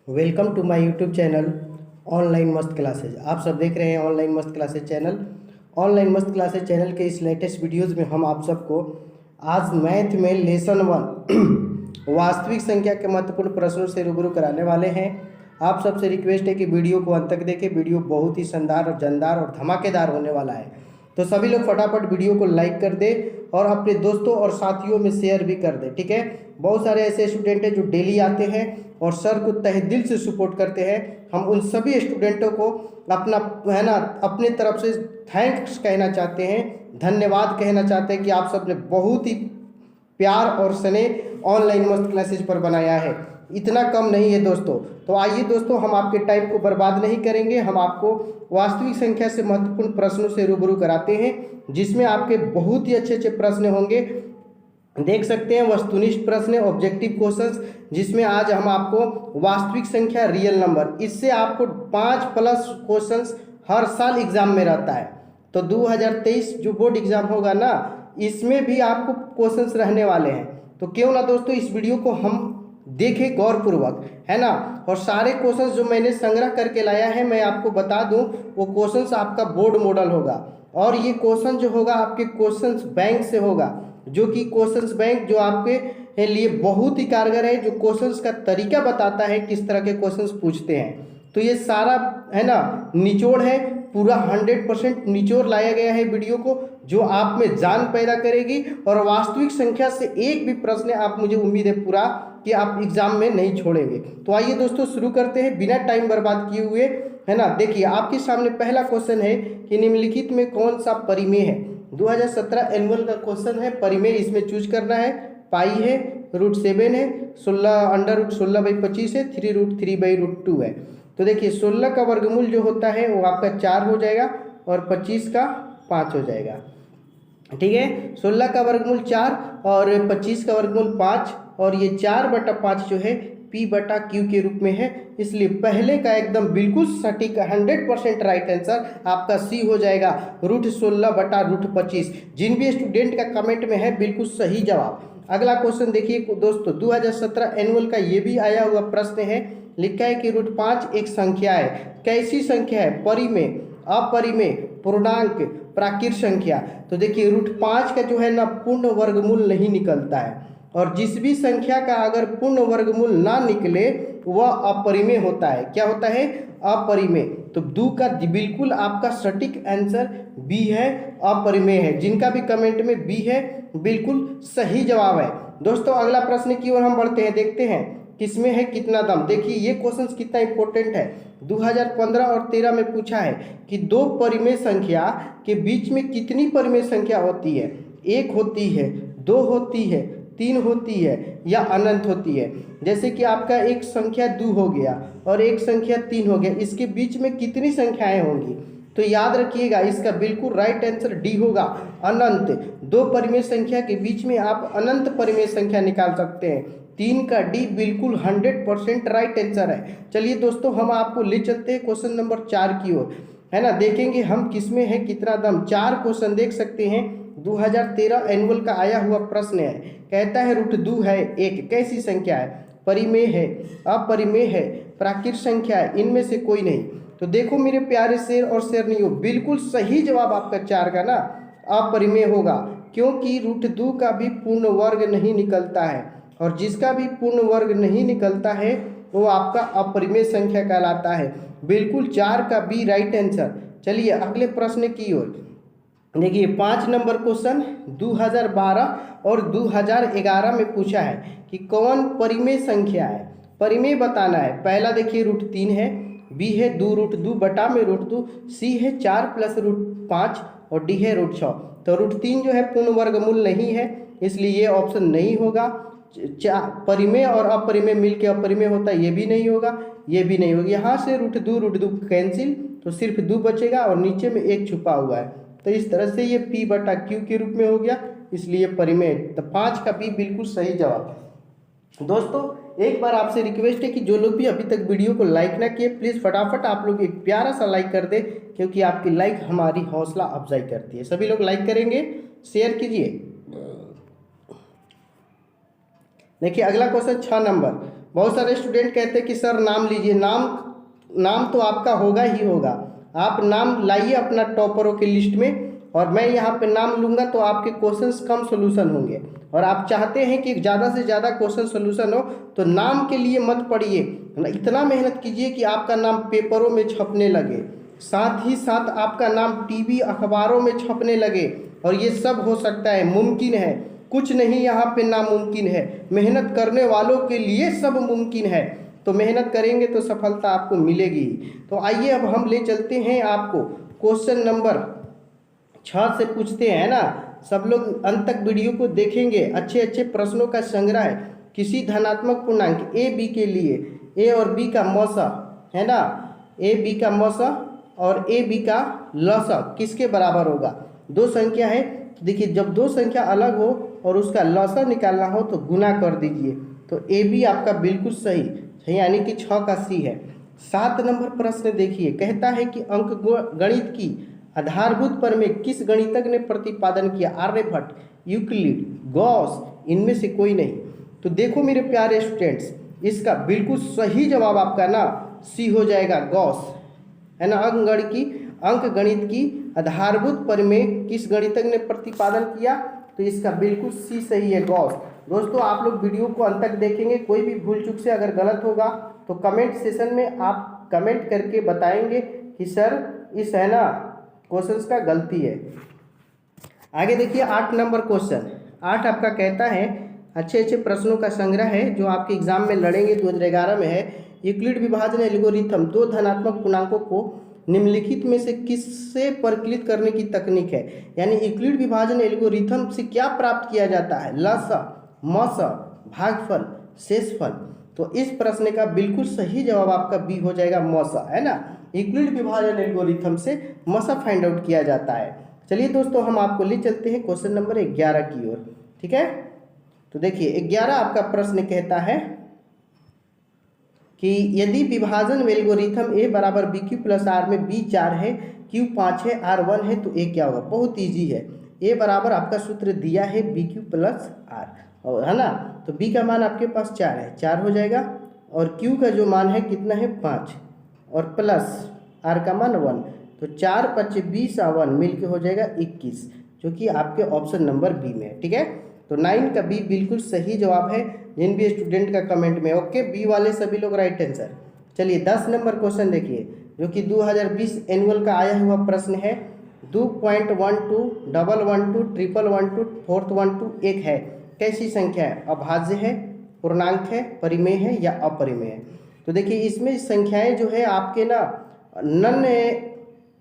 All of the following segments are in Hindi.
Welcome to my YouTube channel online Mast classes. आप सब देख रहे हैं online Mast classes channel. Online Mast classes channel के इस लेटेस्ट वीडियोस में हम आप सबको आज मैथ में लेसन 1 वास्तविक संख्या के महत्वपूर्ण प्रश्नों से रूबरू कराने वाले हैं। आप सबसे रिक्वेस्ट है कि वीडियो को अंत तक देखें। वीडियो बहुत ही शानदार और जानदार और धमाकेदार होने वाला है, तो सभी लोग फटाफट वीडियो को लाइक कर दे और अपने दोस्तों और साथियों में शेयर भी कर दे। ठीक है, बहुत सारे ऐसे स्टूडेंट हैं जो डेली आते हैं और सर को तहे दिल से सपोर्ट करते हैं। हम उन सभी स्टूडेंटों को अपना अपने तरफ से थैंक्स कहना चाहते हैं, धन्यवाद कहना चाहते हैं कि आप सब ने बहुत ही प्यार और स्नेह ऑनलाइन मस्त क्लासेज पर बनाया है। इतना कम नहीं है दोस्तों। तो आइए दोस्तों, हम आपके टाइम को बर्बाद नहीं करेंगे। हम आपको वास्तविक संख्या से महत्वपूर्ण प्रश्नों से रूबरू कराते हैं, जिसमें आपके बहुत ही अच्छे अच्छे प्रश्न होंगे। देख सकते हैं वस्तुनिष्ठ प्रश्न, ऑब्जेक्टिव क्वेश्चंस, जिसमें आज हम आपको वास्तविक संख्या रियल नंबर, इससे आपको 5+ क्वेश्चंस हर साल एग्जाम में रहता है। तो 2023 जो बोर्ड एग्जाम होगा ना, इसमें भी आपको क्वेश्चंस रहने वाले हैं। तो क्यों ना दोस्तों इस वीडियो को हम देखें गौरपूर्वक, है ना। और सारे क्वेश्चंस जो मैंने संग्रह करके लाया है मैं आपको बता दूं, वो क्वेश्चंस आपका बोर्ड मॉडल होगा। और ये क्वेश्चन जो होगा आपके क्वेश्चंस बैंक से होगा, जो कि क्वेश्चंस बैंक जो आपके लिए बहुत ही कारगर है, जो क्वेश्चंस का तरीका बताता है किस तरह के क्वेश्चंस पूछते हैं। तो ये सारा है ना निचोड़ है, पूरा 100% निचोड़ लाया गया है वीडियो को, जो आप में जान पैदा करेगी। और वास्तविक संख्या से एक भी प्रश्न आप, मुझे उम्मीद है पूरा, कि आप एग्जाम में नहीं छोड़ेंगे। तो आइए दोस्तों शुरू करते हैं बिना टाइम बर्बाद किए हुए, है ना। देखिए आपके सामने पहला क्वेश्चन है कि निम्नलिखित में कौन सा परिमेय है। 2017 एनुअल का क्वेश्चन है। परिमेय इसमें चूज करना है। पाई है, √7 है, 16√16/25 है, 3√3/√2 है। तो देखिए 16 का वर्गमूल जो होता है वो आपका 4 हो जाएगा और 25 का 5 हो जाएगा। ठीक है, 16 का वर्गमूल 4 और 25 का वर्गमूल 5, और ये 4/5 जो है P/Q के रूप में है। इसलिए पहले का एकदम बिल्कुल सटीक 100% राइट आंसर आपका सी हो जाएगा, √16/√25। जिन भी स्टूडेंट का कमेंट में है बिल्कुल सही जवाब। अगला क्वेश्चन देखिए दोस्तों, 2017 एनुअल का ये भी आया हुआ प्रश्न है। लिखा है कि √5 एक संख्या है। कैसी संख्या है? परिमेय, अपरिमेय, पूर्णांक, प्राकृत संख्या। तो देखिए √5 का जो है ना पूर्ण वर्गमूल नहीं निकलता है, और जिस भी संख्या का अगर पूर्ण वर्गमूल ना निकले वह अपरिमेय होता है। क्या होता है? अपरिमेय। तो 2 का बिल्कुल आपका सटीक आंसर बी है, अपरिमेय है। जिनका भी कमेंट में बी है बिल्कुल सही जवाब है। दोस्तों अगला प्रश्न की ओर हम बढ़ते हैं, देखते हैं किसमें है कितना दम। देखिए ये क्वेश्चन कितना इंपॉर्टेंट है। 2015 और 13 में पूछा है कि 2 परिमेय संख्या के बीच में कितनी परिमेय संख्या होती है। 1 होती है, 2 होती है, 3 होती है या अनंत होती है। जैसे कि आपका एक संख्या 2 हो गया और एक संख्या 3 हो गया, इसके बीच में कितनी संख्याएं होंगी? तो याद रखिएगा इसका बिल्कुल राइट आंसर डी होगा, अनंत। 2 परिमेय संख्या के बीच में आप अनंत परिमेय संख्या निकाल सकते हैं। 3 का डी बिल्कुल 100% राइट आंसर है। चलिए दोस्तों हम आपको ले चलते हैं क्वेश्चन नंबर 4 की ओर, है ना। देखेंगे हम किसमें है कितना दम। 4 क्वेश्चन देख सकते हैं, 2013 एनुअल का आया हुआ प्रश्न है। कहता है √2 है एक कैसी संख्या है? परिमेय है, अपरिमेय है, प्राकृत संख्या है, इनमें से कोई नहीं। तो देखो मेरे प्यारे शेर और शेरनियों, बिल्कुल सही जवाब आपका 4 का ना अपरिमेय होगा, क्योंकि √2 का भी पूर्ण वर्ग नहीं निकलता है, और जिसका भी पूर्ण वर्ग नहीं निकलता है वो आपका अपरिमेय संख्या कहलाता है। बिल्कुल 4 का बी राइट आंसर। चलिए अगले प्रश्न की ओर देखिए, 5 नंबर क्वेश्चन 2012 और 2011 में पूछा है कि कौन परिमेय संख्या है। परिमेय बताना है। पहला देखिए √3 है, बी है 2√2 बटा में √2, सी है 4 + √5 और डी है √6। तो √3 जो है पूर्ण वर्गमूल नहीं है, इसलिए ये ऑप्शन नहीं होगा। परिमेय और अपरिमेय मिलके अपरिमेय होता है, ये भी नहीं होगा, ये भी नहीं होगा। यहाँ से √2 कैंसिल, तो सिर्फ 2 बचेगा और नीचे में 1 छुपा हुआ है। तो इस तरह से ये P/Q के रूप में हो गया, इसलिए परिमेय। तो 5 का बी बिल्कुल सही जवाब। दोस्तों एक बार आपसे रिक्वेस्ट है कि जो लोग भी अभी तक वीडियो को लाइक ना किए, प्लीज़ फटाफट आप लोग एक प्यारा सा लाइक कर दे, क्योंकि आपकी लाइक हमारी हौसला अफजाई करती है। सभी लोग लाइक करेंगे, शेयर कीजिए। देखिए अगला क्वेश्चन 6 नंबर, बहुत सारे स्टूडेंट कहते हैं कि सर नाम लीजिए, नाम तो आपका होगा ही होगा, आप नाम लाइए अपना टॉपरों की लिस्ट में, और मैं यहाँ पे नाम लूँगा तो आपके क्वेश्चंस कम सोल्यूशन होंगे। और आप चाहते हैं कि ज़्यादा से ज़्यादा क्वेश्चन सोल्यूशन हो तो नाम के लिए मत पढ़िए, इतना मेहनत कीजिए कि आपका नाम पेपरों में छपने लगे, साथ ही साथ आपका नाम टीवी अखबारों में छपने लगे। और ये सब हो सकता है, मुमकिन है, कुछ नहीं यहाँ पे नामुमकिन है, मेहनत करने वालों के लिए सब मुमकिन है। तो मेहनत करेंगे तो सफलता आपको मिलेगी। तो आइए अब हम ले चलते हैं आपको क्वेश्चन नंबर 6 से पूछते हैं ना। सब लोग अंत तक वीडियो को देखेंगे, अच्छे अच्छे प्रश्नों का संग्रह है। किसी धनात्मक पूर्णांक ए बी के लिए ए और बी का मौसा है ना, ए बी का मौसा और ए बी का लसा किसके बराबर होगा। दो संख्या है, देखिए जब दो संख्या अलग हो और उसका लसा निकालना हो तो गुना कर दीजिए। तो ए बी आपका बिल्कुल सही, यानी कि 6 का सी है। 7 नंबर प्रश्न देखिए, कहता है कि अंक गणित की आधारभूत प्रमेय किस गणितज्ञ ने प्रतिपादन किया। आर्यभट्ट, यूक्लिड, गॉस, इनमें से कोई नहीं। तो देखो मेरे प्यारे स्टूडेंट्स, इसका बिल्कुल सही जवाब आपका ना सी हो जाएगा, गॉस है ना। अंक गणित की आधारभूत प्रमेय किस गणितज्ञ ने प्रतिपादन किया, तो इसका बिल्कुल सी सही है, गॉस। दोस्तों आप लोग वीडियो को अंत तक देखेंगे, कोई भी भूल चूक से अगर गलत होगा तो कमेंट सेशन में आप कमेंट करके बताएंगे कि सर इस है ना क्वेश्चंस का गलती है। आगे देखिए 8 नंबर क्वेश्चन। 8 आपका कहता है, अच्छे अच्छे प्रश्नों का संग्रह है जो आपके एग्जाम में लड़ेंगे 2011 में है। यूक्लिड विभाजन एल्गोरिथम दो धनात्मक पूर्णांकों को निम्नलिखित में से किससे परिकलित करने की तकनीक है। यानी यूक्लिड विभाजन एल्गोरिथम से क्या प्राप्त किया जाता है, लसा, मसा, भागफल, शेषफल। तो इस प्रश्न का बिल्कुल सही जवाब आपका बी हो जाएगा, मसा है ना। यूक्लिड विभाजन एल्गोरिथम से मसा फाइंड आउट किया जाता है। चलिए दोस्तों हम आपको ले चलते हैं क्वेश्चन नंबर 11 की ओर, ठीक है। तो देखिए 11 आपका प्रश्न कहता है कि यदि विभाजन एल्गोरिथम ए बराबर बी क्यू प्लस आर में बी 4 है, क्यू 5 है, आर 1 है, तो ए क्या होगा। बहुत ईजी है, ए बराबर आपका सूत्र दिया है बी क्यू प्लस आर, और है ना। तो बी का मान आपके पास 4 है, 4 हो जाएगा, और क्यू का जो मान है कितना है 5, और प्लस आर का मान 1, तो 4 5 20 और 1 मिल के हो जाएगा 21, जो कि आपके ऑप्शन नंबर बी में है, ठीक है। तो 9 का बी बिल्कुल सही जवाब है जिन भी स्टूडेंट का कमेंट में ओके, बी वाले सभी लोग राइट आंसर। चलिए 10 नंबर क्वेश्चन देखिए, जो कि 2020 एनुअल का आया हुआ प्रश्न है। 2.12, 112, 112, 412 एक है, कैसी संख्या है, अभाज्य है, पूर्णांक है, परिमेय है या अपरिमेय है। तो देखिए इसमें संख्याएं जो है आपके ना नन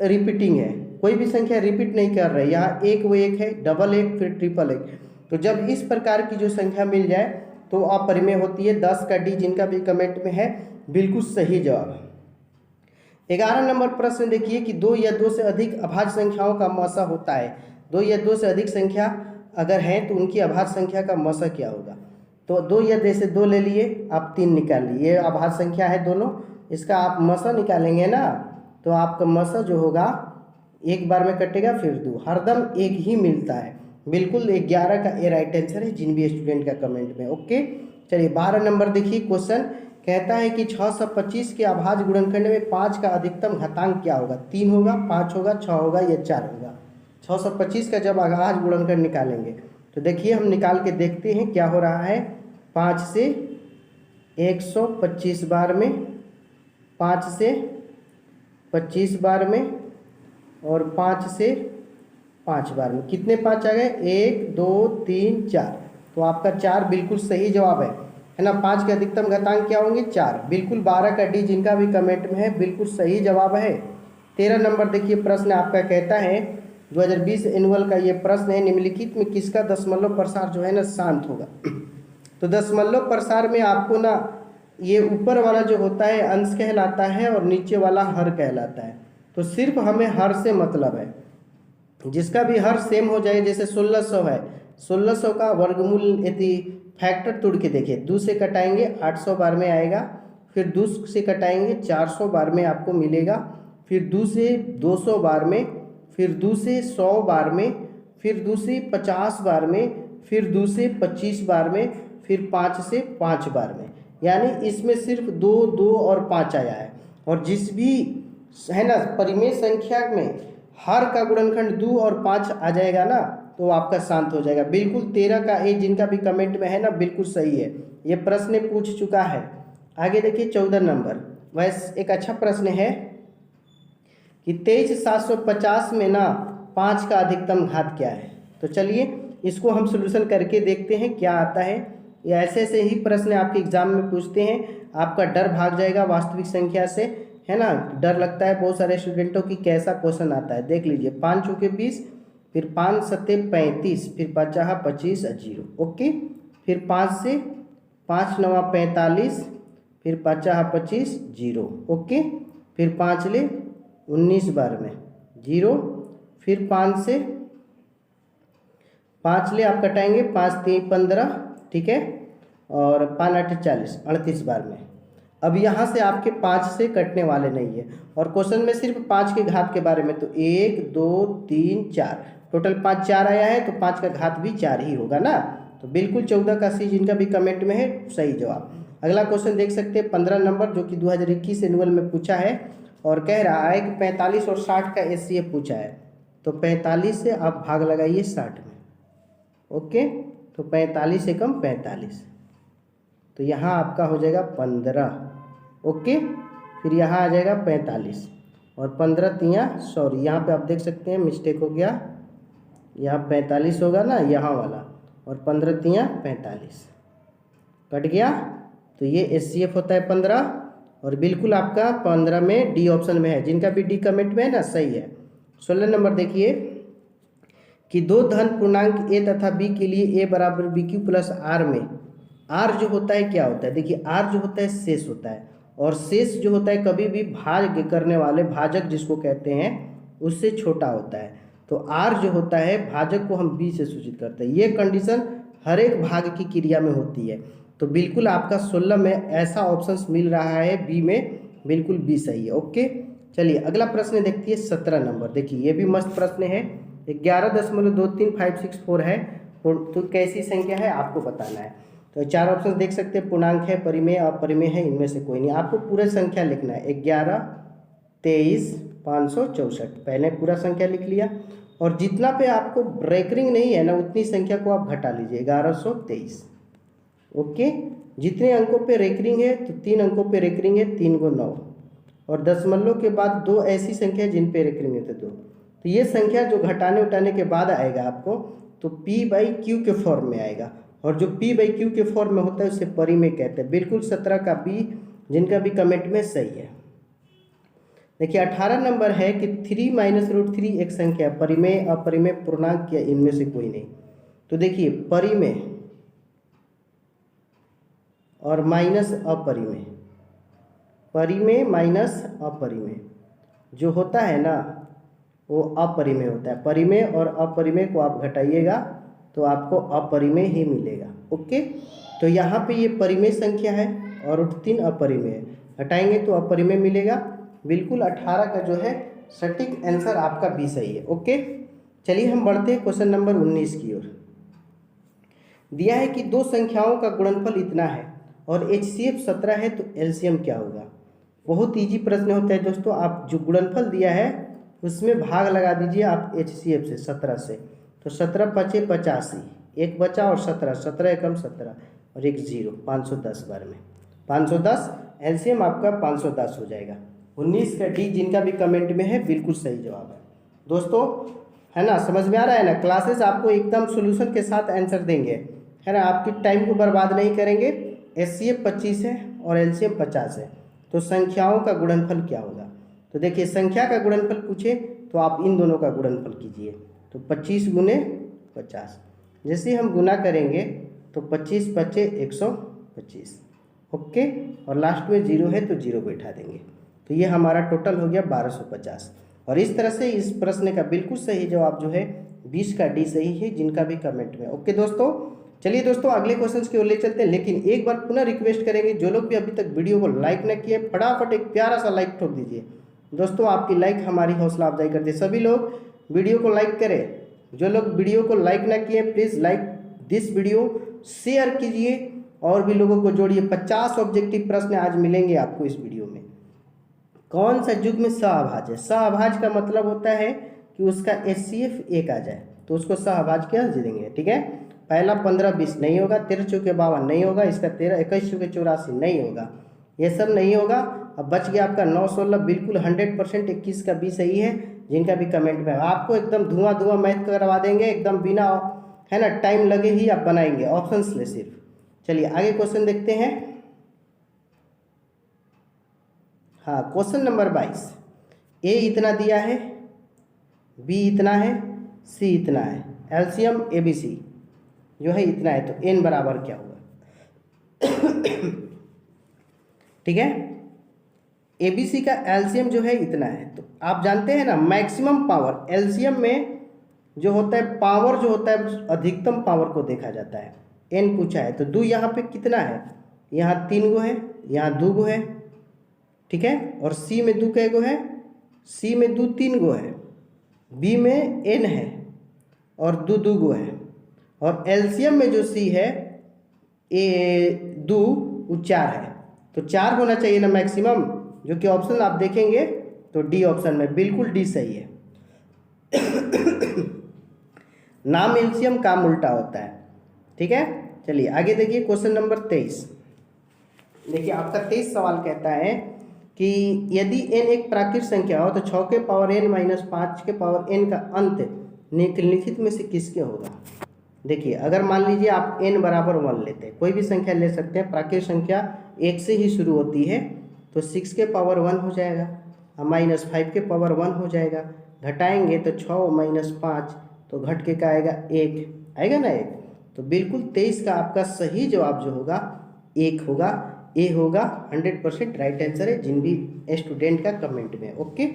रिपीटिंग है, कोई भी संख्या रिपीट नहीं कर रही। यहाँ एक वो एक है, डबल एक, फिर ट्रिपल एक। तो जब इस प्रकार की जो संख्या मिल जाए तो अपरिमेय होती है। 10 का डी जिनका भी कमेंट में है बिल्कुल सही जवाब। 11 नंबर प्रश्न देखिए कि 2 या 2 से अधिक अभाज्य संख्याओं का मौसा होता है। 2 या 2 से अधिक संख्या अगर है तो उनकी अभाज्य संख्या का मौसा क्या होगा। तो 2 या जैसे 2 ले लिए, आप 3 निकाल लिए, ये अभाज्य संख्या है दोनों, इसका आप मौसा निकालेंगे ना, तो आपका मौसा जो होगा एक बार में कटेगा, फिर 2, हरदम एक ही मिलता है। बिल्कुल 11 का ए राइट आंसर है जिन भी स्टूडेंट का कमेंट में ओके। चलिए 12 नंबर देखिए क्वेश्चन, कहता है कि 625 के अभाज्य गुणनखंड में 5 का अधिकतम घातांक क्या होगा। 3 होगा, 5 होगा, 6 होगा या 4 होगा। 625 का जब अभाज्य गुणनखंड निकालेंगे तो देखिए हम निकाल के देखते हैं क्या हो रहा है। 5 से 125 बार में, 5 से 25 बार में, और 5 से 5 बार में, कितने 5 आ गए, 1 2 3 4। तो आपका 4 बिल्कुल सही जवाब है ना। 5 के अधिकतम घातांक क्या होंगे, 4, बिल्कुल। 12 का डी जिनका भी कमेंट में है बिल्कुल सही जवाब है। 13 नंबर देखिए प्रश्न आपका कहता है 2020 एनुअल का ये प्रश्न है, निम्नलिखित में किसका दशमलव प्रसार जो है ना शांत होगा। तो दशमलव प्रसार में आपको ना ये ऊपर वाला जो होता है अंश कहलाता है और नीचे वाला हर कहलाता है। तो सिर्फ हमें हर से मतलब है, जिसका भी हर सेम हो जाए। जैसे 1600 है, 1600 का वर्गमूल यदि फैक्टर तोड़ के देखिए, 2 से कटाएंगे 800 बार में आएगा, फिर 2 से कटाएंगे 400 बार में आपको मिलेगा, फिर 2 से 200 बार में, फिर 2 से 100 बार में, फिर 2 से 50 बार में, फिर 2 से 25 बार में, फिर 5 से 5 बार में। यानी इसमें सिर्फ 2, 2 और 5 आया है। और जिस भी है ना परिमेय संख्या में हर का गुणनखंड 2 और 5 आ जाएगा ना तो आपका शांत हो जाएगा। बिल्कुल 13 का ए जिनका भी कमेंट में है ना बिल्कुल सही है, ये प्रश्न पूछ चुका है। आगे देखिए 14 नंबर, वैसे एक अच्छा प्रश्न है कि 23,750 में ना 5 का अधिकतम घात क्या है। तो चलिए इसको हम सोल्यूशन करके देखते हैं क्या आता है। ये ऐसे ऐसे ही प्रश्न आपके एग्जाम में पूछते हैं, आपका डर भाग जाएगा वास्तविक संख्या से, है ना। डर लगता है बहुत सारे स्टूडेंटों की कैसा क्वेश्चन आता है, देख लीजिए। 5 चौके 20, फिर 5 सत्ते 35, फिर 5 25 जीरो, ओके। फिर 5 से 5 नवा 45, फिर 5 25 जीरो, ओके। फिर 5 ले 19 बार में जीरो, फिर 5 से 5 ले आप कटाएंगे 5 3 15, ठीक है, और 5 8 40, 38 बार में। अब यहाँ से आपके 5 से कटने वाले नहीं है और क्वेश्चन में सिर्फ 5 के घात के बारे में, तो 1 2 3 4 टोटल 5 4 आया है, तो 5 का घात भी 4 ही होगा ना। तो बिल्कुल 14 का सी जिनका भी कमेंट में है सही जवाब। अगला क्वेश्चन देख सकते हैं 15 नंबर, जो कि 2021 एनुअल में पूछा है और कह रहा है कि 45 और 60 का एचसीएफ पूछा है। तो 45 से आप भाग लगाइए 60 में, ओके। तो 45 से कम 45, तो यहाँ आपका हो जाएगा 15, ओके। फिर यहाँ आ जाएगा 45 और 15 तियाँ सॉरी यहाँ पे आप देख सकते हैं मिस्टेक हो गया, यहाँ 45 होगा ना यहाँ वाला, और 15 तियाँ 45 कट गया। तो ये एचसीएफ होता है 15 और बिल्कुल आपका 15 में डी ऑप्शन में है, जिनका भी डी कमेंट में है ना सही है। 16 नंबर देखिए कि दो धन पूर्णांक ए तथा बी के लिए ए बराबर बी क्यू प्लस आर में आर जो होता है क्या होता है, देखिए आर जो होता है शेष होता है, और शेष जो होता है कभी भी भाग करने वाले भाजक जिसको कहते हैं उससे छोटा होता है। तो आर जो होता है भाजक को हम बी से सूचित करते हैं। ये कंडीशन हर एक भाग की क्रिया में होती है। तो बिल्कुल आपका 16 में ऐसा ऑप्शंस मिल रहा है बी में, बिल्कुल बी सही है, ओके। चलिए अगला प्रश्न देखिए 17 नंबर, देखिए ये भी मस्त प्रश्न है। 11.23564 है, तो कैसी संख्या है आपको बताना है। तो 4 ऑप्शन देख सकते हैं, पूर्णांक है, परिमेय, अपरिमेय है, इनमें से कोई नहीं। आपको पूरा संख्या लिखना है 11 23 564, पहले पूरा संख्या लिख लिया और जितना पे आपको ब्रेकरिंग नहीं है ना उतनी संख्या को आप घटा लीजिए 1123, ओके। जितने अंकों पे रेकरिंग है तो 3 अंकों पे रेकरिंग है, 3 को 9, और दशमलव के बाद 2 ऐसी संख्या जिन पे रेकरिंग है तो 2। तो ये संख्या जो घटाने उठाने के बाद आएगा आपको तो p/q के फॉर्म में आएगा, और जो p/q के फॉर्म में होता है उसे परिमेय कहते हैं। बिल्कुल 17 का बी जिनका भी कमेंट में सही है। देखिए 18 नंबर है कि 3 - √3 एक संख्या परिमेय, अपरिमेय, पूर्णांक या इनमें से कोई नहीं। तो देखिए परिमेय और माइनस अपरिमेय, परिमेय माइनस अपरिमेय जो होता है ना वो अपरिमेय होता है। परिमेय और अपरिमेय को आप घटाइएगा तो आपको अपरिमेय ही मिलेगा, ओके। तो यहाँ पे ये परिमेय संख्या है और 3 अपरिमेय, हटाएंगे तो अपरिमेय मिलेगा। बिल्कुल 18 का जो है सटीक आंसर आपका बी सही है, ओके। चलिए हम बढ़ते हैं क्वेश्चन नंबर 19 की ओर। दिया है कि दो संख्याओं का गुणनफल इतना है और एचसीएफ 17 है, तो एलसीएम क्या होगा। बहुत इजी प्रश्न होता है दोस्तों। आप जो गुणनफल दिया है उसमें भाग लगा दीजिए आप एचसीएफ से 17 से, तो 17 × 5 = 85, एक बचा और 17, 17 एकम 17 और एक जीरो, 510 बार में 510, एलसीएम आपका 510 हो जाएगा। 19 का डी जिनका भी कमेंट में है बिल्कुल सही जवाब है दोस्तों, है ना। समझ में आ रहा है ना। क्लासेस आपको एकदम सोल्यूशन के साथ आंसर देंगे, है ना। आपकी टाइम को बर्बाद नहीं करेंगे। एचसीएफ 25 है और एलसीएम 50 है, तो संख्याओं का गुणनफल क्या होगा। तो देखिए संख्या का गुणनफल पूछे तो आप इन दोनों का गुणनफल कीजिए। तो 25 × 50, जैसे हम गुना करेंगे तो 25 × 5 = 125, ओके। और लास्ट में जीरो है तो जीरो बैठा देंगे, तो ये हमारा टोटल हो गया 1250। और इस तरह से इस प्रश्न का बिल्कुल सही जवाब जो है 20 का डी सही है, जिनका भी कमेंट में, ओके दोस्तों। चलिए दोस्तों अगले क्वेश्चंस की ओर ले चलते हैं, लेकिन एक बार पुनः रिक्वेस्ट करेंगे जो लोग भी अभी तक वीडियो को लाइक न किए फटाफट एक प्यारा सा लाइक ठोक दीजिए दोस्तों। आपकी लाइक हमारी हौसला अफजाई करती है। सभी लोग वीडियो को लाइक करें। जो लोग वीडियो को लाइक ना किए please like this video, share कीजिए और भी लोगों को जोड़िए। 50 ऑब्जेक्टिव प्रश्न आज मिलेंगे आपको इस वीडियो में। कौन सा युग्म सहअभाज्य है? सहअभाज्य का मतलब होता है कि उसका HCF 1 आ जाए तो उसको सहअभाज्य क्या देंगे, ठीक है। पहला 15 20 नहीं होगा, 13 चौके 52 नहीं होगा, इसका 13 21 चौके 84 नहीं होगा, ये सब नहीं होगा। अब बच गया आपका 9 16 बिल्कुल 100%, 21 का 20 सही है। जिनका भी कमेंट में आपको एकदम धुआं मैथ करवा देंगे, एकदम बिना है ना टाइम लगे ही आप बनाएंगे, ऑप्शंस ले सिर्फ। चलिए आगे क्वेश्चन देखते हैं। हाँ, क्वेश्चन नंबर 22। ए इतना दिया है, बी इतना है, सी इतना है, एलसीएम ABC जो है इतना है, तो n बराबर क्या होगा? ठीक है, ABC का एलसीएम जो है इतना है। तो आप जानते हैं ना मैक्सिमम पावर एलसीएम में जो होता है, पावर जो होता है अधिकतम पावर को देखा जाता है। n पूछा है तो 2 यहाँ पे कितना है, यहाँ 3 गो है, यहाँ 2 गो है, ठीक है। और C में 2 कै गो है, C में 2 3 गो है, B में n है और 2 2 गो है, और एलसीएम में जो C है ए 2 वो 4 है, तो 4 होना चाहिए ना मैक्सिमम, जो कि ऑप्शन आप देखेंगे तो डी ऑप्शन में बिल्कुल डी सही है। नाम एलसीएम काम उल्टा होता है, ठीक है। चलिए आगे देखिए क्वेश्चन नंबर 23। देखिए आपका 23 सवाल कहता है कि यदि n एक प्राकृत संख्या हो तो 6 के पावर n माइनस 5 के पावर n का अंत निम्नलिखित में से किसके होगा? देखिए अगर मान लीजिए आप n बराबर 1 लेते हैं, कोई भी संख्या ले सकते हैं, प्राकृत संख्या 1 से ही शुरू होती है, तो 6 के पावर 1 हो जाएगा, माइनस 5 के पावर 1 हो जाएगा, घटाएंगे तो 6 माइनस 5 तो घट के का आएगा 1 आएगा ना 1, तो बिल्कुल 23 का आपका सही जवाब जो होगा 1 होगा, ए होगा। 100% राइट आंसर है जिन भी स्टूडेंट का कमेंट में। ओके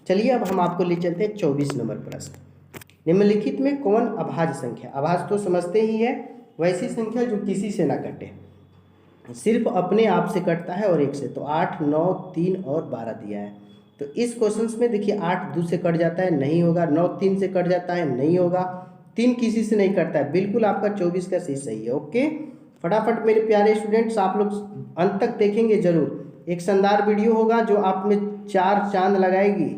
चलिए अब हम आपको ले चलते हैं 24 नंबर प्रश्न। निम्नलिखित में कौन अभाज्य संख्या? अभाज्य तो समझते ही है, वैसी संख्या जो किसी से ना कटे, सिर्फ अपने आप से कटता है और 1 से। तो 8 9 3 और 12 दिया है, तो इस क्वेश्चन में देखिए 8 2 से कट जाता है, नहीं होगा। 9 3 से कट जाता है, नहीं होगा। 3 किसी से नहीं कटता है, बिल्कुल आपका 24 का सही है। ओके फटाफट मेरे प्यारे स्टूडेंट्स आप लोग अंत तक देखेंगे जरूर, एक शानदार वीडियो होगा जो आप में 4 चांद लगाएगी।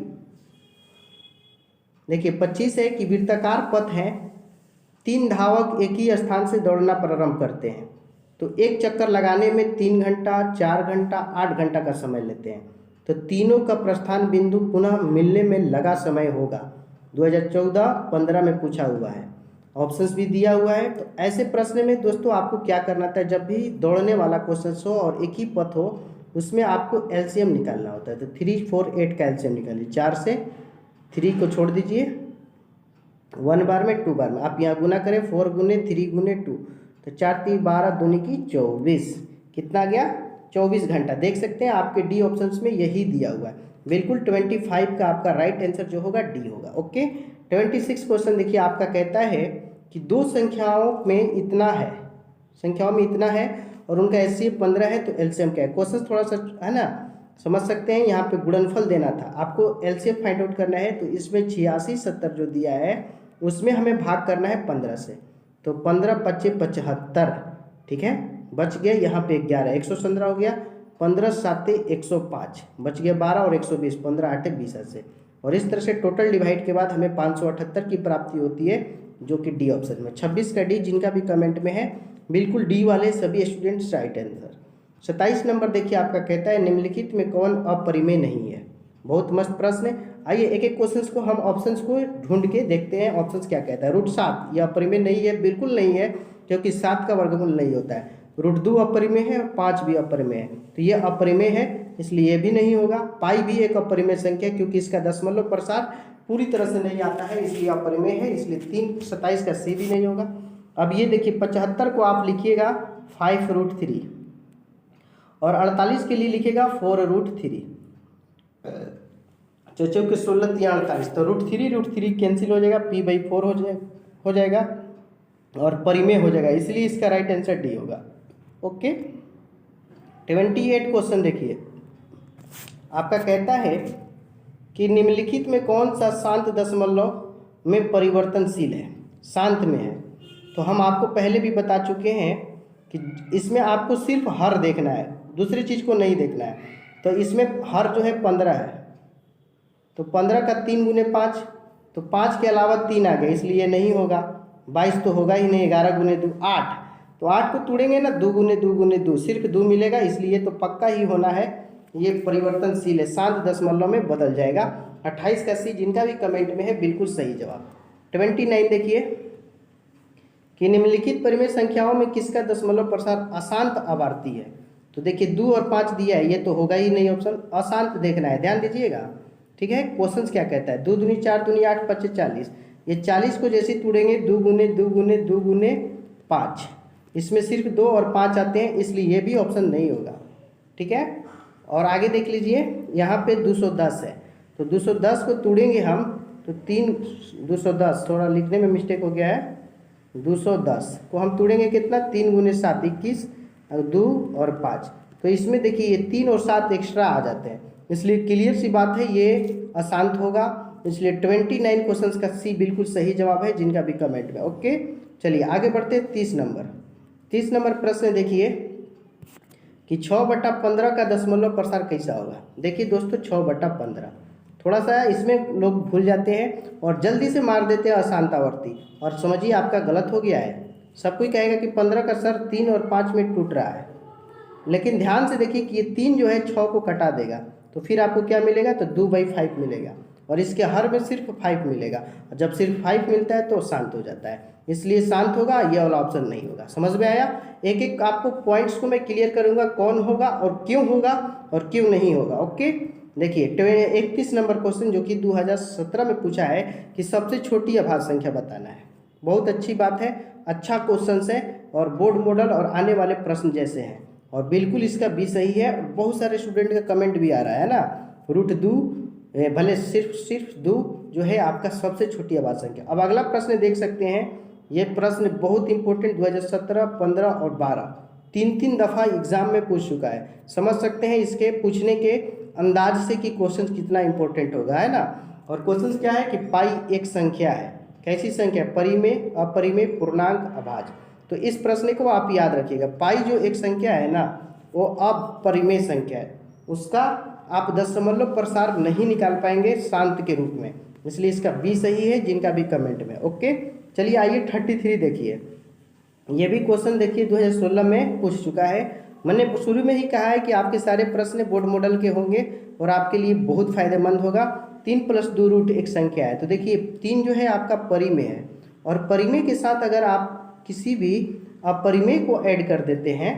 देखिए 25 है कि वृत्ताकार पथ है, 3 धावक एक ही स्थान से दौड़ना प्रारंभ करते हैं, तो एक चक्कर लगाने में 3 घंटा 4 घंटा 8 घंटा का समय लेते हैं, तो तीनों का प्रस्थान बिंदु पुनः मिलने में लगा समय होगा। 2014-15 में पूछा हुआ है, ऑप्शंस भी दिया हुआ है। तो ऐसे प्रश्न में दोस्तों आपको क्या करना था, जब भी दौड़ने वाला क्वेश्चन हो और एक ही पथ हो उसमें आपको एलसीएम निकालना होता है। तो 3 4 8 का एलसीएम निकालिए, 4 से 3 को छोड़ दीजिए, 1 बार में 2 बार में आप यहाँ गुना करें, 4 गुने 3 गुने 2, तो 4 3 12 दूनी की 24, कितना गया 24 घंटा। देख सकते हैं आपके डी ऑप्शंस में यही दिया हुआ है, बिल्कुल 25 का आपका राइट आंसर जो होगा डी होगा। ओके 26 क्वेश्चन देखिए आपका कहता है कि 2 संख्याओं में इतना है, संख्याओं में इतना है और उनका HCF 15 है, तो एलसीएम क्या है? क्वेश्चन थोड़ा सा है ना समझ सकते हैं, यहाँ पे गुणनफल देना था आपको, एलसीएम फाइंड आउट करना है। तो इसमें 86 70 जो दिया है उसमें हमें भाग करना है 15 से, तो 15 25 75, ठीक है। बच गया यहाँ पे 11, 117 हो गया, 15 7 105, बच गया 12 और 120, 15 8 20 से, और इस तरह से टोटल डिवाइड के बाद हमें 578 की प्राप्ति होती है, जो कि डी ऑप्शन में। 26 का डी जिनका भी कमेंट में है बिल्कुल डी वाले सभी स्टूडेंट्स राइट आंसर। 27 नंबर देखिए आपका कहता है निम्नलिखित में कौन अपरिमेय नहीं है? बहुत मस्त प्रश्न है। आइए एक एक क्वेश्चंस को हम ऑप्शंस को ढूंढ के देखते हैं, ऑप्शंस क्या कहता है। रूट 7 ये अपरिमेय नहीं है, बिल्कुल नहीं है, क्योंकि 7 का वर्गमूल नहीं होता है। रूट 2 अपरिमेय है और 5 भी अपरिमेय है, तो ये अपरिमेय है इसलिए ये भी नहीं होगा। पाई भी एक अपरिमेय संख्या, क्योंकि इसका दशमलव प्रसार पूरी तरह से नहीं आता है इसलिए अपरिमेय है, इसलिए 3 27 का सी भी नहीं होगा। अब ये देखिए 75 को आप लिखिएगा 5√3 और 48 के लिए लिखिएगा 4√3, चौचौ के 16 या 48, तो √3 कैंसिल हो जाएगा, p/4 हो जाएगा और परिमेय हो जाएगा, इसलिए इसका राइट आंसर डी होगा। ओके 28 क्वेश्चन देखिए आपका कहता है कि निम्नलिखित में कौन सा शांत दशमलव में परिवर्तनशील है? शांत में है, तो हम आपको पहले भी बता चुके हैं कि इसमें आपको सिर्फ हर देखना है, दूसरी चीज़ को नहीं देखना है। तो इसमें हर जो है 15 है, तो 15 का 3 गुने 5, तो 5 के अलावा 3 आ गए, इसलिए ये नहीं होगा। 22 तो होगा ही नहीं, 11 गुने 2 8, तो 8 को तोड़ेंगे ना, 2 गुने 2 गुने 2, सिर्फ 2 मिलेगा, इसलिए तो पक्का ही होना है, ये परिवर्तनशील है, शांत दशमलव में बदल जाएगा। 28 का सी जिनका भी कमेंट में है बिल्कुल सही जवाब। 29 देखिए कि निम्नलिखित परिमेय संख्याओं में किसका दशमलव प्रसार अशांत आवर्ती है। तो देखिए 2 और 5 दिया है, ये तो होगा ही नहीं ऑप्शन, अशांत देखना है, ध्यान दीजिएगा। ठीक है, क्वेश्चन क्या कहता है, 2 दूनी 4 दूनी 8 5 40, ये 40 को जैसे तोड़ेंगे 2 गुने 2 गुने 2 गुने 5, इसमें सिर्फ 2 और 5 आते हैं, इसलिए ये भी ऑप्शन नहीं होगा। ठीक है, और आगे देख लीजिए, यहाँ पे 210 है, तो 210 को तोड़ेंगे हम तो 210 थोड़ा लिखने में मिस्टेक हो गया है, 210 को हम तोड़ेंगे कितना, 3 गुने 7 21, 2 और 5, तो इसमें देखिए ये 3 और 7 एक्स्ट्रा आ जाते हैं, इसलिए क्लियर सी बात है ये अशांत होगा, इसलिए 29 क्वेश्चन का सी बिल्कुल सही जवाब है, जिनका भी कमेंट में। ओके, चलिए आगे बढ़ते हैं। 30 नंबर प्रश्न देखिए कि 6/15 का दशमलव प्रसार कैसा होगा। देखिए दोस्तों 6/15, थोड़ा सा इसमें लोग भूल जाते हैं और जल्दी से मार देते हैं अशांत आवर्ती, और समझिए आपका गलत हो गया है। सब कोई कहेगा कि 15 का सर 3 और 5 में टूट रहा है, लेकिन ध्यान से देखिए कि ये 3 जो है 6 को कटा देगा, तो फिर आपको क्या मिलेगा, तो 2/5 मिलेगा, और इसके हर में सिर्फ 5 मिलेगा, और जब सिर्फ 5 मिलता है तो शांत हो जाता है, इसलिए शांत होगा, ये वाला ऑप्शन नहीं होगा। समझ में आया? एक एक आपको पॉइंट्स को मैं क्लियर करूंगा, कौन होगा और क्यों होगा और क्यों नहीं होगा। ओके, देखिए 31 नंबर क्वेश्चन जो कि 2017 में पूछा है कि सबसे छोटी अभाज्य संख्या बताना है। बहुत अच्छी बात है, अच्छा क्वेश्चन है, और बोर्ड मॉडल और आने वाले प्रश्न जैसे हैं, और बिल्कुल इसका भी सही है। बहुत सारे स्टूडेंट का कमेंट भी आ रहा है ना, √2 भले सिर्फ 2 जो है आपका सबसे छोटी अभाज्य संख्या। अब अगला प्रश्न देख सकते हैं, ये प्रश्न बहुत इंपॉर्टेंट 2017, 15 और 12 तीन दफ़ा एग्जाम में पूछ चुका है। समझ सकते हैं इसके पूछने के अंदाज से कि क्वेश्चन कितना इंपॉर्टेंट होगा, है ना। और क्वेश्चन क्या है कि पाई एक संख्या है, कैसी संख्या, परिमेय, अपरिमेय, पूर्णांक, अभाज्य। तो इस प्रश्न को आप याद रखिएगा, पाई जो एक संख्या है ना वो अपरिमेय संख्या है, उसका आप दशमलव प्रसार नहीं निकाल पाएंगे शांत के रूप में, इसलिए इसका बी सही है, जिनका भी कमेंट में। ओके, चलिए आइए 33 देखिए। ये भी क्वेश्चन देखिए 2016 में पूछ चुका है। मैंने शुरू में ही कहा है कि आपके सारे प्रश्न बोर्ड मॉडल के होंगे और आपके लिए बहुत फायदेमंद होगा। 3 + 2 रूट एक संख्या है, तो देखिए 3 जो है आपका परिमेय है, और परिमेय के साथ अगर आप किसी भी अपरिमेय को ऐड कर देते हैं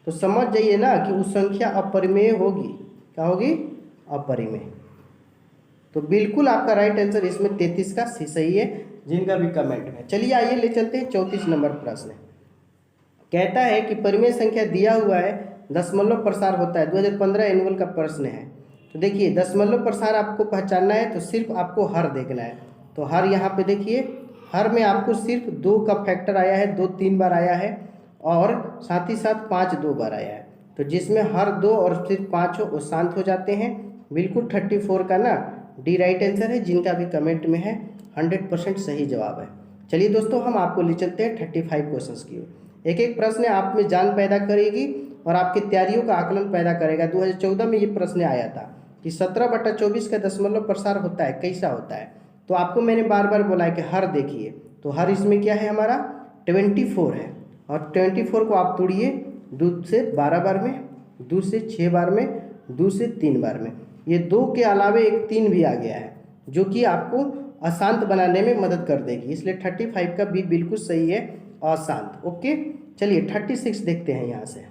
तो समझ जाइए ना कि उस संख्या अपरिमेय होगी। क्या होगी? अपरिमेय। तो बिल्कुल आपका राइट आंसर इसमें 33 का सही है, जिनका भी कमेंट में। चलिए आइए ले चलते हैं 34 नंबर प्रश्न। कहता है कि परिमेय संख्या दिया हुआ है, दशमलव प्रसार होता है। 2015 एनुअल का प्रश्न है। तो देखिए दशमलव प्रसार आपको पहचानना है तो सिर्फ आपको हर देखना है। तो हर यहाँ पे देखिए, हर में आपको सिर्फ 2 का फैक्टर आया है, 2 3 बार आया है, और साथ ही साथ 5 2 बार आया है। तो जिसमें हर 2 और सिर्फ 5 हो वो शांत हो जाते हैं। बिल्कुल 34 का ना डी राइट आंसर है, जिनका भी कमेंट में है 100% सही जवाब है। चलिए दोस्तों हम आपको ले चलते हैं 35 क्वेश्चन की ओर। एक एक प्रश्न आप में जान पैदा करेगी और आपकी तैयारियों का आकलन पैदा करेगा। 2014 में ये प्रश्न आया था कि 17/24 का दशमलव प्रसार होता है, कैसा होता है। तो आपको मैंने बार बार बोला है कि हर देखिए, तो हर इसमें क्या है हमारा 24 है, और 24 को आप तोड़िए 2 से 12 बार में, 2 से 6 बार में, 2 से 3 बार में। ये 2 के अलावे एक 3 भी आ गया है, जो कि आपको अशांत बनाने में मदद कर देगी, इसलिए 35 का भी बिल्कुल सही है, अशांत। ओके, चलिए 36 देखते हैं यहाँ से।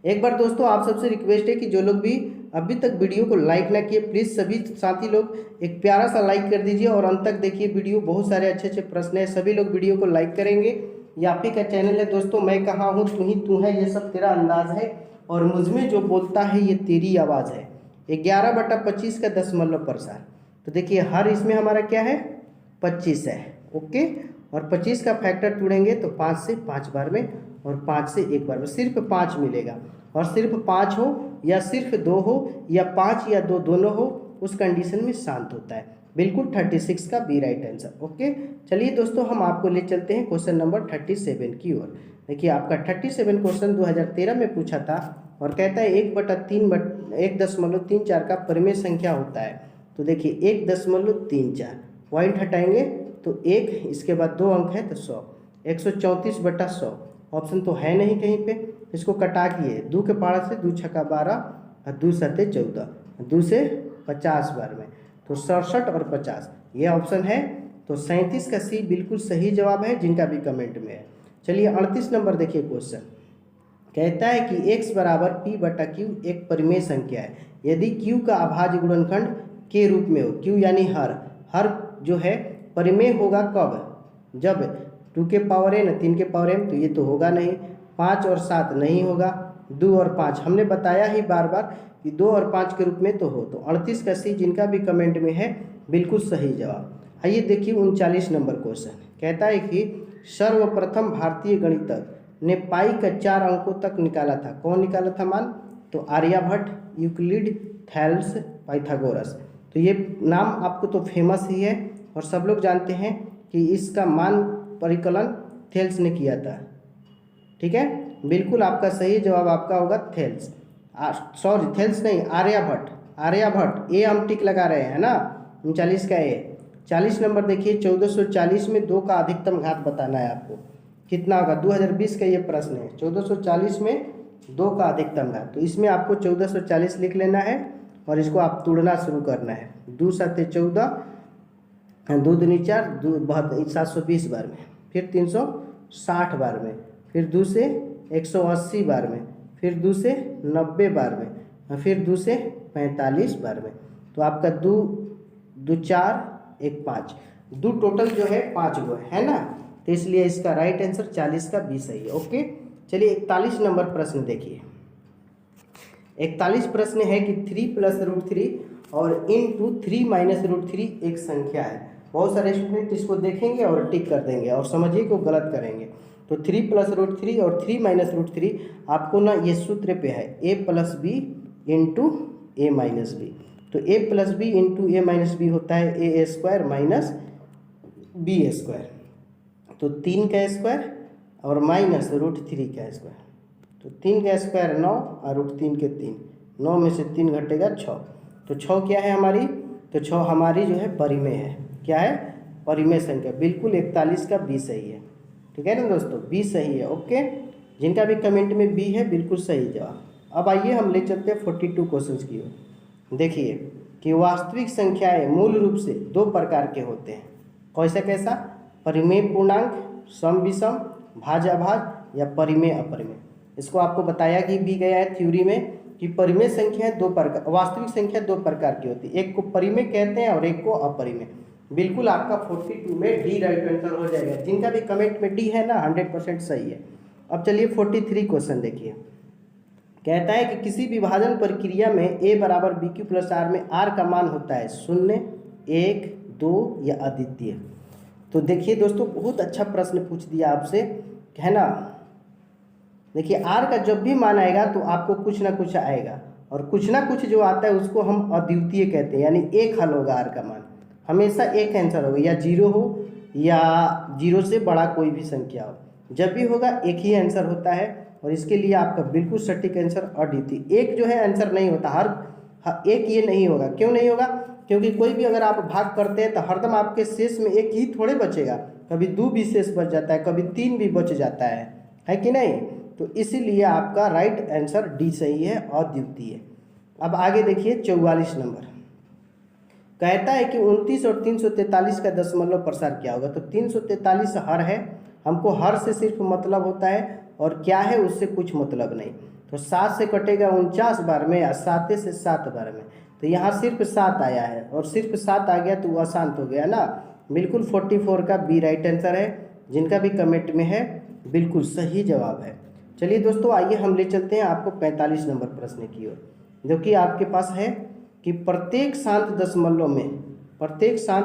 एक बार दोस्तों आप सबसे रिक्वेस्ट है कि जो लोग भी अभी तक वीडियो को लाइक ना किए, प्लीज़ सभी साथी लोग एक प्यारा सा लाइक कर दीजिए और अंत तक देखिए वीडियो। बहुत सारे अच्छे अच्छे प्रश्न हैं, सभी लोग वीडियो को लाइक करेंगे। ये आप ही का चैनल है दोस्तों, मैं कहाँ हूँ तू ही तू है, ये सब तेरा अंदाज है, और मुझमें जो बोलता है ये तेरी आवाज़ है। 11/25 का दशमलव प्रसार। तो देखिए हर इसमें हमारा क्या है 25 है। ओके, और 25 का फैक्टर तोड़ेंगे तो 5 से 5 बार में और 5 से 1 बार में, सिर्फ 5 मिलेगा। और सिर्फ 5 हो या सिर्फ 2 हो या 5 या 2 दोनों हो, उस कंडीशन में शांत होता है। बिल्कुल 36 का बी राइट आंसर। ओके, चलिए दोस्तों हम आपको ले चलते हैं क्वेश्चन नंबर 37 की ओर। देखिए आपका 37 क्वेश्चन 2013 में पूछा था और कहता है 1/3 का परिमेय संख्या होता है। तो देखिए 1.34 पॉइंट हटाएंगे तो 1, इसके बाद 2 अंक है तो 100, 134/100 ऑप्शन तो है नहीं कहीं पे। इसको कटा किए 2 के पारा से 2 छक्का 12 और 2 सत्ते 14, 2 से 50 बार में तो 67 और 50 ये ऑप्शन है। तो 37 का सी बिल्कुल सही जवाब है, जिनका भी कमेंट में है। चलिए 38 नंबर देखिए क्वेश्चन, कहता है कि x बराबर p/q एक परिमेय संख्या है यदि q का अभाज्य गुणनखंड के रूप में हो। q यानी हर जो है परिमेय होगा कब, जब 2 के पावर n 3 के पावर m, तो ये तो होगा नहीं। 5 और 7 नहीं होगा, 2 और 5 हमने बताया ही बार बार कि 2 और 5 के रूप में तो हो। तो 38 का सी, जिनका भी कमेंट में है, बिल्कुल सही जवाब। आइए देखिए 39 नंबर क्वेश्चन, कहता है कि सर्वप्रथम भारतीय गणितज्ञ ने पाई का 4 अंकों तक निकाला था। कौन निकाला था मान? तो आर्यभट्ट, यूक्लिड, थैल्स, पाइथागोरस। तो ये नाम आपको तो फेमस ही है और सब लोग जानते हैं कि इसका मान परिकलन थेल्स ने किया था। ठीक है, बिल्कुल आपका सही जवाब आपका होगा थेल्स। सॉरी थेल्स नहीं, आर्यभट्ट। ए हम टिक लगा रहे हैं ना, 39 का ए। 40 नंबर देखिए, 1440 में 2 का अधिकतम घात बताना है आपको। कितना होगा? 2020 का ये प्रश्न है। 1440 में 2 का अधिकतम घात, तो इसमें आपको 1440 लिख लेना है और इसको आप तोड़ना शुरू करना है। 2 सत्ते 14, 2 दूनी 4, 720 बार में, फिर 360 बार में, फिर 2 से 180 बार में, फिर 2 से 90 बार में, और फिर 2 से 45 बार में। तो आपका 2 2 4 1 5, 2 टोटल जो है 5 गो है ना। तो इसलिए इसका राइट आंसर 40 का बी सही है। ओके, चलिए 41 नंबर प्रश्न देखिए। 41 प्रश्न है कि 3 + √3 और इंटू 3 - √3 एक संख्या है। बहुत सारे स्टूडेंट इसको देखेंगे और टिक कर देंगे और समझिए कि वो गलत करेंगे। तो 3 + √3 और 3 - √3 आपको ना ये सूत्र पे है a + b into a - b। तो a + b into a - b होता है a² - b²। तो 3 का स्क्वायर और माइनस √3 का स्क्वायर। तो 3 का स्क्वायर 9 और √3 के 3, 9 में से 3 घटेगा 6। तो 6 क्या है हमारी? तो 6 हमारी जो है परिमेय है। क्या है? परिमेय संख्या। बिल्कुल 41 का बी सही है। ठीक है ना दोस्तों, बी सही है। ओके, जिनका भी कमेंट में बी है बिल्कुल सही जवाब। अब आइए हम ले चलते हैं 42 क्वेश्चन की ओर। देखिए कि वास्तविक संख्याएं मूल रूप से 2 प्रकार के होते हैं। कैसा? परिमेय पूर्णांक, सम विषम, भाज्य अभाज्य या परिमेय अपरिमेय। इसको आपको बताया कि भी गया है थ्योरी में कि परिमेय संख्या 2 प्रकार, वास्तविक संख्या 2 प्रकार की होती है। एक को परिमेय कहते हैं और एक को अपरिमेय। बिल्कुल आपका 42 में डी राइट आंसर हो जाएगा। जिनका भी कमेंट में डी है ना 100% सही है। अब चलिए 43 क्वेश्चन देखिए, कहता है कि किसी विभाजन प्रक्रिया में a बराबर BQ + R में R का मान होता है 0, 1, 2 या अद्वितीय। तो देखिए दोस्तों, बहुत अच्छा प्रश्न पूछ दिया आपसे, है ना। देखिए R का जब भी मान आएगा तो आपको कुछ ना कुछ आएगा, और कुछ ना कुछ जो आता है उसको हम अद्वितीय कहते हैं, यानी एक हल होगा R का मान। हमेशा एक आंसर होगा, या 0 हो या 0 से बड़ा कोई भी संख्या हो। जब भी होगा एक ही आंसर होता है, और इसके लिए आपका बिल्कुल सटीक आंसर अद्वितीय। एक जो है आंसर नहीं होता, हर एक ये नहीं होगा। क्यों नहीं होगा? क्योंकि कोई भी अगर आप भाग करते हैं तो हरदम आपके शेष में एक ही थोड़े बचेगा, कभी 2 भी शेष बच जाता है, कभी 3 भी बच जाता है कि नहीं। तो इसीलिए आपका राइट आंसर डी सही है, अद्वितीय। अब आगे देखिए 44 नंबर, कहता है कि 29 और 343 का दशमलव प्रसार क्या होगा। तो 343 हर है, हमको हर से सिर्फ मतलब होता है, और क्या है उससे कुछ मतलब नहीं। तो 7 से कटेगा 49 बार में, या 7 से 7 बार में। तो यहाँ सिर्फ 7 आया है, और सिर्फ 7 आ गया तो वो अशांत हो गया ना। बिल्कुल 44 का बी राइट आंसर है। जिनका भी कमेंट में है बिल्कुल सही जवाब है। चलिए दोस्तों, आइए हम ले चलते हैं आपको 45 नंबर प्रश्न की ओर, जो कि आपके पास है कि प्रत्येक शांत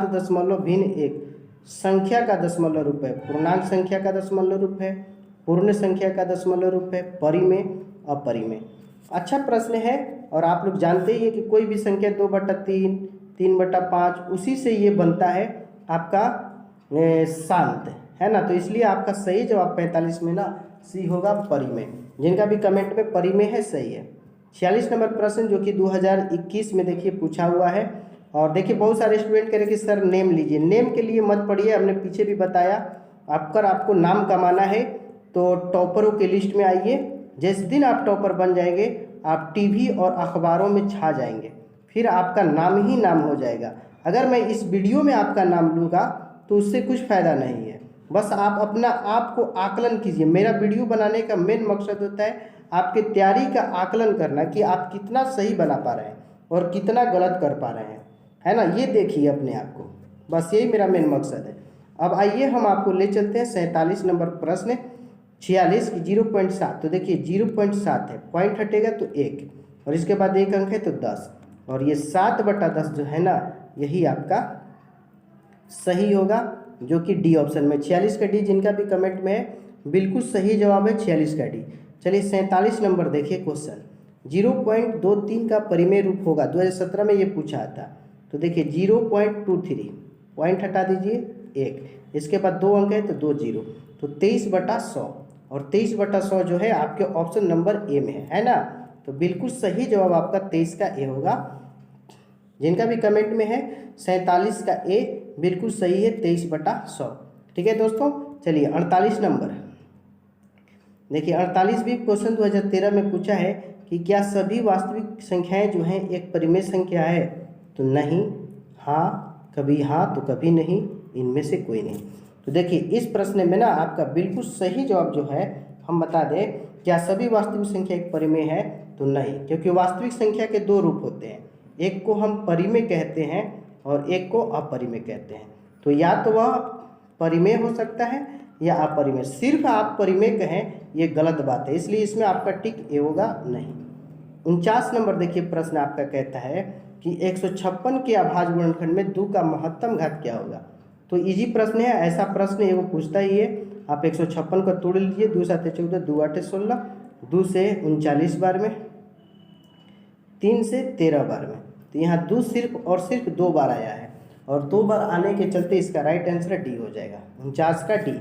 दशमलव भिन्न एक संख्या का दशमलव रूप है, पूर्णांक संख्या का दशमलव रूप है, पूर्ण संख्या का दशमलव रूप है, परिमेय अपरिमेय। अच्छा प्रश्न है, और आप लोग जानते ही है कि कोई भी संख्या 2/3, 3/5 उसी से ये बनता है आपका शांत, है ना। तो इसलिए आपका सही जवाब 45 में ना सी होगा परिमेय। जिनका भी कमेंट में परिमेय है सही है। 46 नंबर प्रश्न जो कि 2021 में देखिए पूछा हुआ है। और देखिए बहुत सारे स्टूडेंट कह रहे कि सर नेम लीजिए। नेम के लिए मत पढ़िए, हमने पीछे भी बताया, आपको नाम कमाना है तो टॉपरों के लिस्ट में आइए। जिस दिन आप टॉपर बन जाएंगे आप टीवी और अखबारों में छा जाएंगे, फिर आपका नाम ही नाम हो जाएगा। अगर मैं इस वीडियो में आपका नाम लूँगा तो उससे कुछ फ़ायदा नहीं है। बस आप अपना आप को आकलन कीजिए। मेरा वीडियो बनाने का मेन मकसद होता है आपके तैयारी का आकलन करना कि आप कितना सही बना पा रहे हैं और कितना गलत कर पा रहे हैं, है ना। ये देखिए अपने आप को, बस यही मेरा मेन मकसद है। अब आइए हम आपको ले चलते हैं 47 नंबर प्रश्न 46 की 0.7। तो देखिए 0.7 है, पॉइंट हटेगा तो 1 और इसके बाद 1 अंक है तो 10, और ये 7/10 जो है ना यही आपका सही होगा, जो कि डी ऑप्शन में 46 का डी। जिनका भी कमेंट में है बिल्कुल सही जवाब है 46 का डी। चलिए 47 नंबर देखिए क्वेश्चन। 0.23 का परिमेय रूप होगा, 2017 में ये पूछा था। तो देखिए 0.23, पॉइंट हटा दीजिए 1, इसके बाद 2 अंक है तो 2 जीरो, तो 23/100, और 23/100 जो है आपके ऑप्शन नंबर ए में है ना। तो बिल्कुल सही जवाब आपका 23 का ए होगा। जिनका भी कमेंट में है 47 का ए बिल्कुल सही है, 23/100। ठीक है दोस्तों। चलिए 48 नंबर देखिए। 48 भी क्वेश्चन 2013 में पूछा है कि क्या सभी वास्तविक संख्याएं जो हैं एक परिमेय संख्या है। तो नहीं, हाँ, कभी हाँ तो कभी नहीं, इनमें से कोई नहीं। तो देखिए इस प्रश्न में ना आपका बिल्कुल सही जवाब जो है हम बता दें, क्या सभी वास्तविक संख्या एक परिमेय है। तो नहीं, क्योंकि वास्तविक संख्या के 2 रूप होते हैं, एक को हम परिमेय कहते हैं और एक को अपरिमेय कहते हैं। तो या तो वह परिमेय हो सकता है या अपरिमेय। सिर्फ आप परिमेय कहें ये गलत बात है, इसलिए इसमें आपका टिक ए होगा नहीं। 49 नंबर देखिए प्रश्न आपका कहता है कि 156 के अभाज्य गुणनखंड में 2 का महत्तम घात क्या होगा। तो इजी प्रश्न है, ऐसा प्रश्न एगो पूछता ही है। आप 156 को तोड़ लीजिए, 2 7 14, 2 8 16, 2 से 39 बार में, 3 से 13 बार में। तो यहाँ 2 सिर्फ और सिर्फ 2 बार आया है, और 2 बार आने के चलते इसका राइट आंसर डी हो जाएगा, 49 का डी।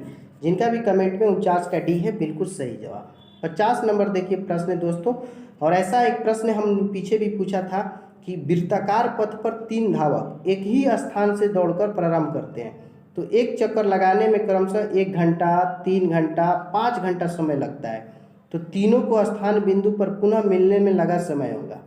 जिनका भी कमेंट में 49 का डी है बिल्कुल सही जवाब। 50 नंबर देखिए प्रश्न दोस्तों। और ऐसा एक प्रश्न हम पीछे भी पूछा था कि वृत्ताकार पथ पर 3 धावक एक ही स्थान से दौड़कर प्रारंभ करते हैं। तो एक चक्कर लगाने में क्रमशः 1 घंटा, 3 घंटा, 5 घंटा समय लगता है। तो तीनों को स्थान बिंदु पर पुनः मिलने में लगा समय होगा,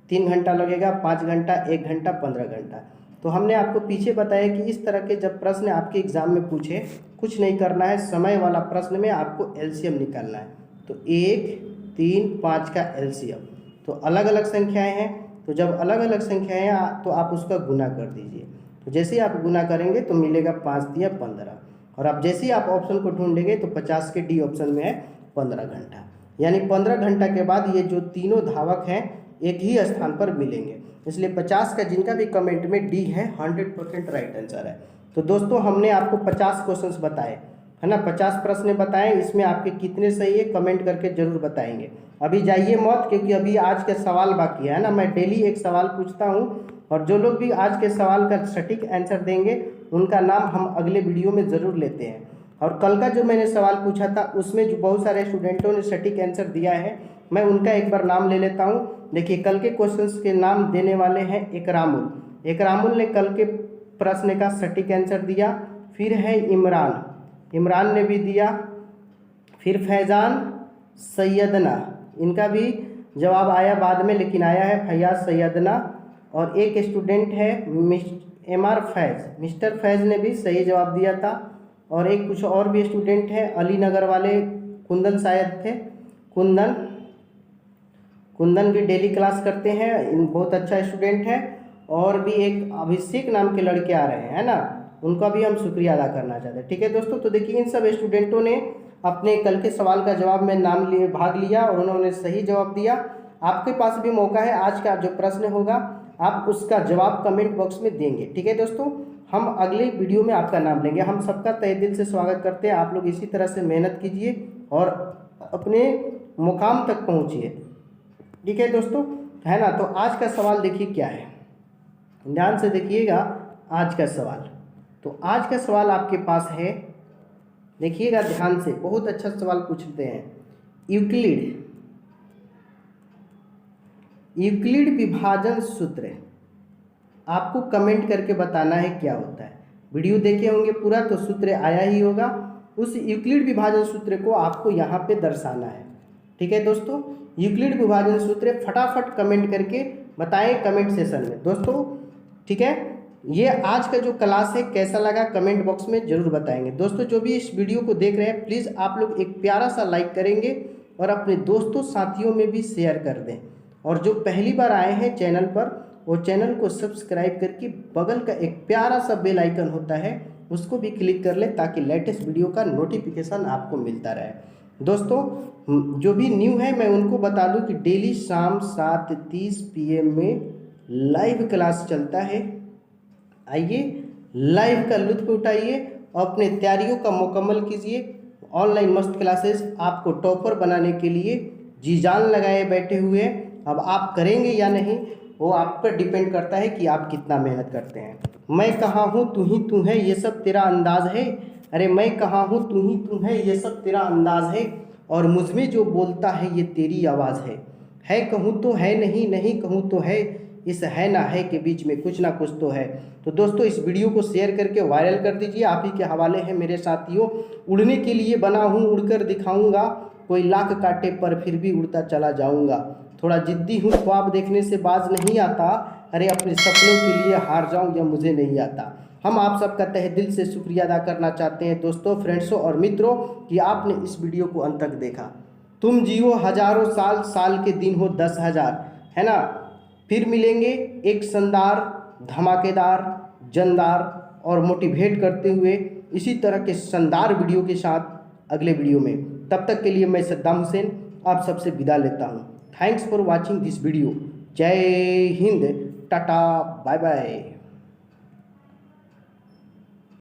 3 घंटा लगेगा, 5 घंटा, 1 घंटा, 15 घंटा। तो हमने आपको पीछे बताया कि इस तरह के जब प्रश्न आपके एग्जाम में पूछे, कुछ नहीं करना है, समय वाला प्रश्न में आपको एलसीएम निकालना है। तो 1, 3, 5 का एलसीएम। तो अलग अलग संख्याएं हैं, तो जब अलग अलग संख्याएं हैं तो आप उसका गुना कर दीजिए। तो जैसे ही आप गुना करेंगे तो मिलेगा 5 दिया 15, और अब जैसे ही आप ऑप्शन को ढूंढेंगे तो 50 के डी ऑप्शन में है 15 घंटा। यानी 15 घंटा के बाद ये जो तीनों धावक हैं एक ही स्थान पर मिलेंगे, इसलिए 50 का जिनका भी कमेंट में डी है 100% राइट आंसर है। तो दोस्तों हमने आपको 50 क्वेश्चंस बताए, है ना, 50 प्रश्न बताएं। इसमें आपके कितने सही है कमेंट करके जरूर बताएंगे। अभी जाइए मत, क्योंकि अभी आज के सवाल बाकी है ना। मैं डेली एक सवाल पूछता हूँ, और जो लोग भी आज के सवाल का सटीक आंसर देंगे उनका नाम हम अगले वीडियो में ज़रूर लेते हैं। और कल का जो मैंने सवाल पूछा था उसमें जो बहुत सारे स्टूडेंटों ने सटीक आंसर दिया है, मैं उनका एक बार नाम ले लेता हूँ। देखिए कल के क्वेश्चंस के नाम देने वाले हैं इकरामुल। इकरामुल ने कल के प्रश्न का सटीक आंसर दिया। फिर है इमरान ने भी दिया। फिर फैज़ान, सैयदना, इनका भी जवाब आया बाद में, लेकिन आया है फैयाज सैयदना। और एक स्टूडेंट है MR फैज़, मिस्टर फैज़ ने भी सही जवाब दिया था। और एक कुछ और भी स्टूडेंट है अली नगर वाले, कुंदन शायद थे, कुंदन भी डेली क्लास करते हैं, बहुत अच्छा स्टूडेंट है। और भी एक अभिषेक नाम के लड़के आ रहे हैं, है ना, उनका भी हम शुक्रिया अदा करना चाहते हैं। ठीक है दोस्तों। तो देखिए इन सब स्टूडेंटों ने अपने कल के सवाल का जवाब में नाम लिए भाग लिया और उन्होंने सही जवाब दिया। आपके पास भी मौका है, आज का जो प्रश्न होगा आप उसका जवाब कमेंट बॉक्स में देंगे। ठीक है दोस्तों। हम अगले वीडियो में आपका नाम लेंगे। हम सबका तहे दिल से स्वागत करते हैं। आप लोग इसी तरह से मेहनत कीजिए और अपने मुकाम तक पहुँचिए। ठीक है दोस्तों, है ना। तो आज का सवाल देखिए क्या है, ध्यान से देखिएगा आज का सवाल। तो आज का सवाल आपके पास है, देखिएगा ध्यान से, बहुत अच्छा सवाल पूछते हैं। यूक्लिड विभाजन सूत्र आपको कमेंट करके बताना है क्या होता है। वीडियो देखे होंगे पूरा तो सूत्र आया ही होगा। उस यूक्लिड विभाजन सूत्र को आपको यहाँ पे दर्शाना है। ठीक है दोस्तों, यूक्लिड विभाजन सूत्र फटाफट कमेंट करके बताएं कमेंट सेशन में दोस्तों। ठीक है, ये आज का जो क्लास है कैसा लगा कमेंट बॉक्स में जरूर बताएंगे दोस्तों। जो भी इस वीडियो को देख रहे हैं प्लीज़ आप लोग एक प्यारा सा लाइक करेंगे और अपने दोस्तों साथियों में भी शेयर कर दें। और जो पहली बार आए हैं चैनल पर, वो चैनल को सब्सक्राइब करके बगल का एक प्यारा सा बेल आइकन होता है उसको भी क्लिक कर लें ताकि लेटेस्ट वीडियो का नोटिफिकेशन आपको मिलता रहे। दोस्तों जो भी न्यू है मैं उनको बता दूं कि डेली शाम 7:30 PM में लाइव क्लास चलता है। आइए लाइव का लुत्फ उठाइए और अपने तैयारियों का मुकम्मल कीजिए। ऑनलाइन मस्त क्लासेस आपको टॉपर बनाने के लिए जी जान लगाए बैठे हुए हैं। अब आप करेंगे या नहीं वो आप पर डिपेंड करता है कि आप कितना मेहनत करते हैं। मैं कहाँ हूँ तू ही तू है ये सब तेरा अंदाज है, अरे मैं कहाँ हूँ तू ही तू है ये सब तेरा अंदाज है, और मुझ में जो बोलता है ये तेरी आवाज़ है कहूँ तो है नहीं, नहीं कहूँ तो है, इस है ना है के बीच में कुछ ना कुछ तो है। तो दोस्तों इस वीडियो को शेयर करके वायरल कर दीजिए, आप ही के हवाले हैं मेरे साथियों। उड़ने के लिए बना हूँ उड़कर दिखाऊंगा, कोई लाख काटे पर फिर भी उड़ता चला जाऊंगा। थोड़ा जिद्दी हूँ, ख्वाब देखने से बाज नहीं आता, अरे अपने सपनों के लिए हार जाऊं या मुझे नहीं आता। हम आप सबका तहे दिल से शुक्रिया अदा करना चाहते हैं दोस्तों, फ्रेंड्सों और मित्रों कि आपने इस वीडियो को अंत तक देखा। तुम जियो हजारों साल, साल के दिन हो 10,000, है ना। फिर मिलेंगे एक शानदार, धमाकेदार, जानदार और मोटिवेट करते हुए इसी तरह के शानदार वीडियो के साथ अगले वीडियो में। तब तक के लिए मैं सद्दाम हुसैन आप सबसे विदा लेता हूँ। Thanks for watching this video. जय हिंद, टाटा, बाय बाय।